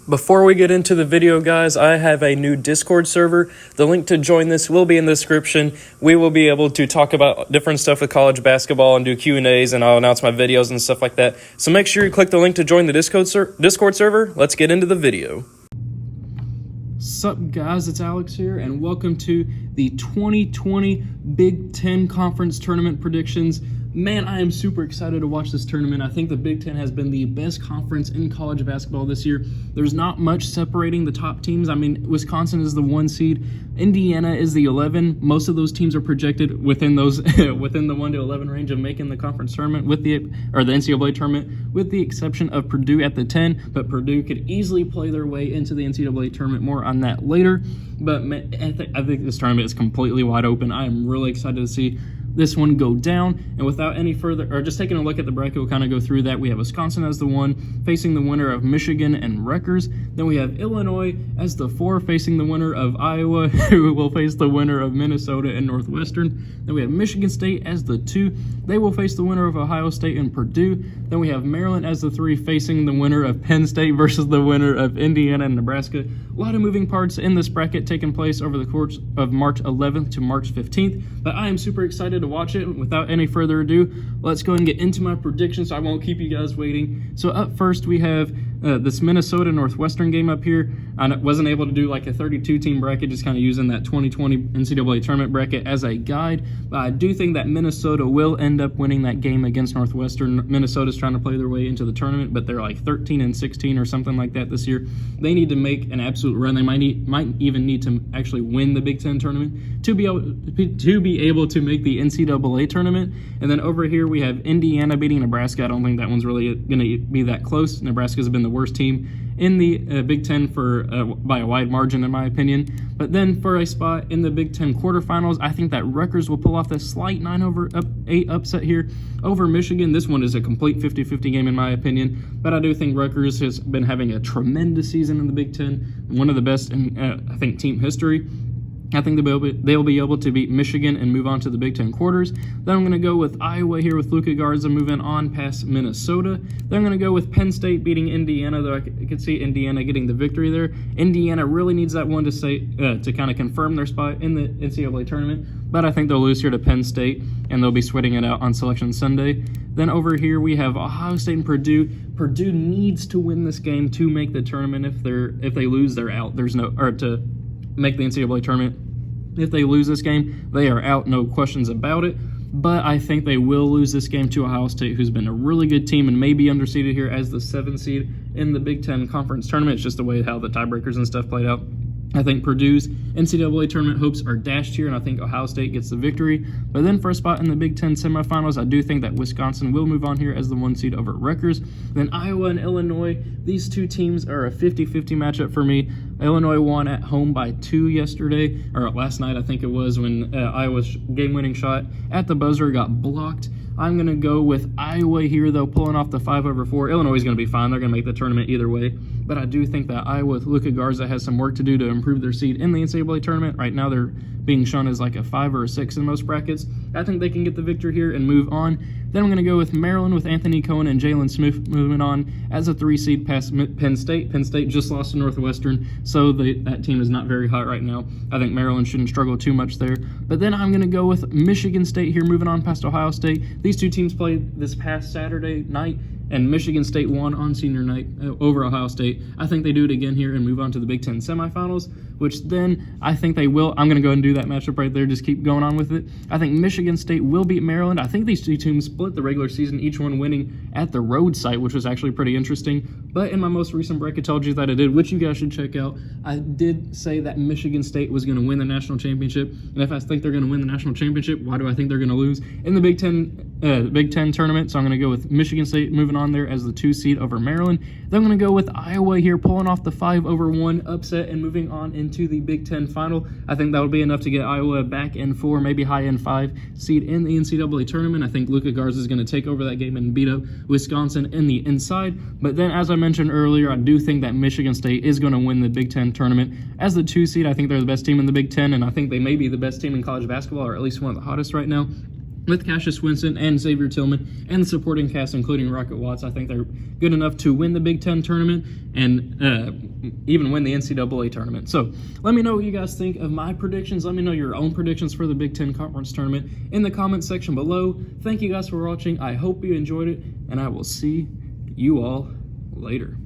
Before we get into the video, guys, I have a new Discord server. The link to join this will be in the description. We will be able to talk about different stuff with college basketball and do Q&As, and I'll announce my videos and stuff like that. So make sure you click the link to join the Discord server. Let's get into the video. Sup, guys, it's Alex here, and welcome to the 2020 Big Ten Conference Tournament predictions. Man, I am super excited to watch this tournament. I think the Big Ten has been the best conference in college basketball this year. There's not much separating the top teams. I mean, Wisconsin is the 1 seed. Indiana is the 11. Most of those teams are projected within those within the 1 to 11 range of making the conference tournament the NCAA tournament, with the exception of Purdue at the 10. But Purdue could easily play their way into the NCAA tournament. More on that later. But man, I think this tournament is completely wide open. I am really excited to see this one go down. And without any further, or just taking a look at the bracket, we'll kind of go through that. We have Wisconsin as the 1, facing the winner of Michigan and Rutgers. Then we have Illinois as the 4, facing the winner of Iowa, who will face the winner of Minnesota and Northwestern. Then we have Michigan State as the 2. They will face the winner of Ohio State and Purdue. Then we have Maryland as the 3, facing the winner of Penn State versus the winner of Indiana and Nebraska. A lot of moving parts in this bracket taking place over the course of March 11th to March 15th. But I am super excited to watch it. Without any further ado, let's go ahead and get into my predictions so I won't keep you guys waiting. So up first, we have this Minnesota Northwestern game up here. I wasn't able to do like a 32-team bracket, just kind of using that 2020 NCAA tournament bracket as a guide. But I do think that Minnesota will end up winning that game against Northwestern. Minnesota's trying to play their way into the tournament, but they're like 13-16 or something like that this year. They need to make an absolute run. They might even need to actually win the Big Ten tournament to be able to make the NCAA tournament. And then over here we have Indiana beating Nebraska. I don't think that one's really going to be that close. Nebraska's been the worst team in the Big Ten by a wide margin, in my opinion. But then for a spot in the Big Ten quarterfinals, I think that Rutgers will pull off the slight 9-8 upset here over Michigan. This one is a complete 50-50 game, in my opinion. But I do think Rutgers has been having a tremendous season in the Big Ten, one of the best in, I think, team history. I think they'll be able to beat Michigan and move on to the Big Ten quarters. Then I'm going to go with Iowa here with Luka Garza moving on past Minnesota. Then I'm going to go with Penn State beating Indiana, though I could see Indiana getting the victory there. Indiana really needs that one to kind of confirm their spot in the NCAA tournament, but I think they'll lose here to Penn State, and they'll be sweating it out on Selection Sunday. Then over here we have Ohio State and Purdue. Purdue needs to win this game to make the tournament. If they lose, they're out. To make the NCAA tournament. If they lose this game, they are out, no questions about it. But I think they will lose this game to Ohio State, who's been a really good team and may be underseeded here as the 7th seed in the Big Ten Conference Tournament. It's just the way how the tiebreakers and stuff played out. I think Purdue's NCAA tournament hopes are dashed here, and I think Ohio State gets the victory. But then for a spot in the Big Ten semifinals, I do think that Wisconsin will move on here as the 1 seed over Rutgers. Then Iowa and Illinois, these two teams are a 50-50 matchup for me. Illinois won at home by 2 yesterday, or last night I think it was, when Iowa's game-winning shot at the buzzer got blocked. I'm going to go with Iowa here, though, pulling off the 5/4. Illinois is going to be fine. They're going to make the tournament either way. But I do think that Iowa with Luka Garza has some work to do to improve their seed in the NCAA tournament. Right now they're being shown as like a 5 or a 6 in most brackets. I think they can get the victory here and move on. Then I'm going to go with Maryland with Anthony Cohen and Jalen Smith moving on as a 3 seed past Penn State. Penn State just lost to Northwestern, so that team is not very hot right now. I think Maryland shouldn't struggle too much there. But then I'm going to go with Michigan State here, moving on past Ohio State. These two teams played this past Saturday night, and Michigan State won on senior night over Ohio State. I think they do it again here and move on to the Big Ten semifinals, which then I think they will. I'm going to go ahead and do that matchup right there, just keep going on with it. I think Michigan State will beat Maryland. I think these two teams split the regular season, each one winning at the road site, which was actually pretty interesting. But in my most recent bracket, told you that I did, which you guys should check out. I did say that Michigan State was going to win the national championship, and if I think they're going to win the national championship, why do I think they're going to lose in the Big Ten tournament? So I'm going to go with Michigan State moving on there as the 2 seed over Maryland. Then I'm going to go with Iowa here, pulling off the 5/1 upset and moving on into the Big Ten final. I think that would be enough to get Iowa back in 4, maybe high in 5 seed in the NCAA tournament. I think Luka Garza is going to take over that game and beat up Wisconsin in the inside. But then, as I mentioned earlier, I do think that Michigan State is going to win the Big Ten tournament as the 2 seed. I think they're the best team in the Big Ten, and I think they may be the best team in college basketball, or at least one of the hottest right now. with Cassius Winston and Xavier Tillman and the supporting cast, including Rocket Watts. I think they're good enough to win the Big Ten tournament and even win the NCAA tournament. So let me know what you guys think of my predictions. Let me know your own predictions for the Big Ten Conference tournament in the comments section below. Thank you guys for watching. I hope you enjoyed it, and I will see you all later.